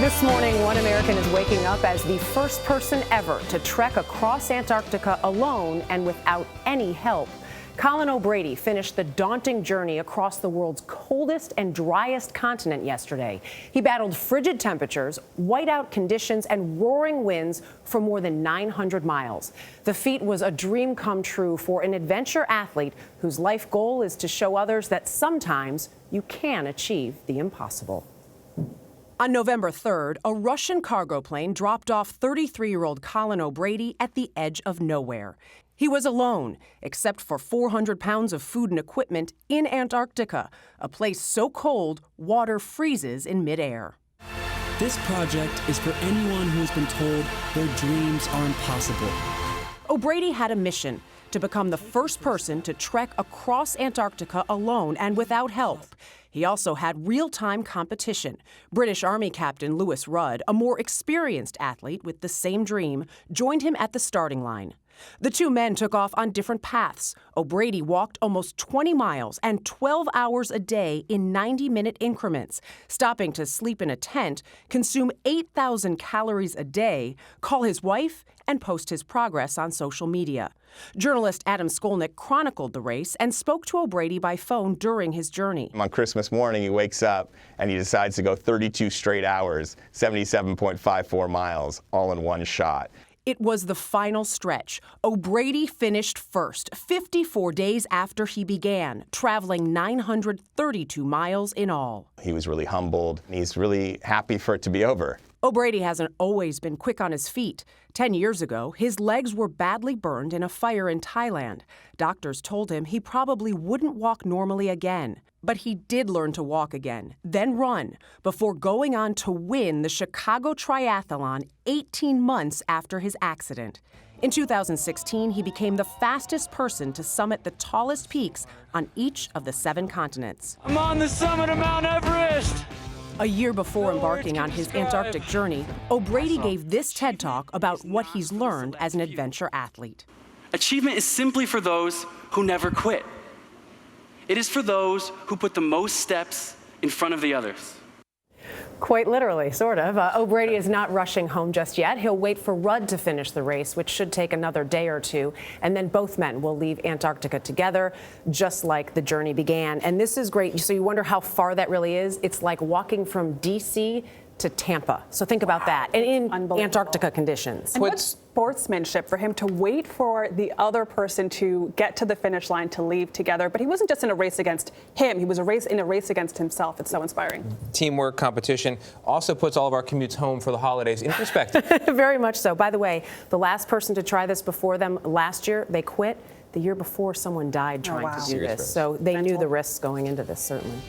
This morning, one American is waking up as the first person ever to trek across Antarctica alone and without any help. Colin O'Brady finished the daunting journey across the world's coldest and driest continent yesterday. He battled frigid temperatures, whiteout conditions, and roaring winds for more than 900 miles. The feat was a dream come true for an adventure athlete whose life goal is to show others that sometimes you can achieve the impossible. On November 3rd, a Russian cargo plane dropped off 33-year-old Colin O'Brady at the edge of nowhere. He was alone, except for 400 pounds of food and equipment in Antarctica, a place so cold water freezes in midair. This project is for anyone who has been told their dreams are impossible. O'Brady had a mission: to become the first person to trek across Antarctica alone and without help. He also had real-time competition. British Army Captain Lewis Rudd, a more experienced athlete with the same dream, joined him at the starting line. The two men took off on different paths. O'Brady walked almost 20 miles and 12 hours a day in 90-minute increments, stopping to sleep in a tent, consume 8,000 calories a day, call his wife, and post his progress on social media. Journalist Adam Skolnick chronicled the race and spoke to O'Brady by phone during his journey. On Christmas morning, he wakes up and he decides to go 32 straight hours, 77.54 miles, all in one shot. It was the final stretch. O'Brady finished first, 54 days after he began, traveling 932 miles in all. He was really humbled. He's really happy for it to be over. O'Brady hasn't always been quick on his feet. 10 years ago, his legs were badly burned in a fire in Thailand. Doctors told him he probably wouldn't walk normally again. But he did learn to walk again, then run, before going on to win the Chicago Triathlon 18 months after his accident. In 2016, he became the fastest person to summit the tallest peaks on each of the 7 continents. I'm on the summit of Mount Everest! A year before embarking on his Antarctic journey, O'Brady gave this TED Talk about what he's learned as an adventure athlete. Achievement is simply for those who never quit. It is for those who put the most steps in front of the others. Quite literally, sort of. O'Brady is not rushing home just yet. He'll wait for Rudd to finish the race, which should take another day or two, and then both men will leave Antarctica together, just like the journey began. And this is great. So you wonder how far that really is. It's like walking from D.C. to Tampa. So think about that. And in Antarctica conditions. And what sportsmanship for him to wait for the other person to get to the finish line to leave together. But he wasn't just in a race against him. He was in a race against himself. It's so inspiring. Teamwork, competition also puts all of our commutes home for the holidays in perspective. Very much so. By the way, the last person to try this before them last year, they quit. The year before, someone died trying to do this. So they knew the risks going into this, certainly.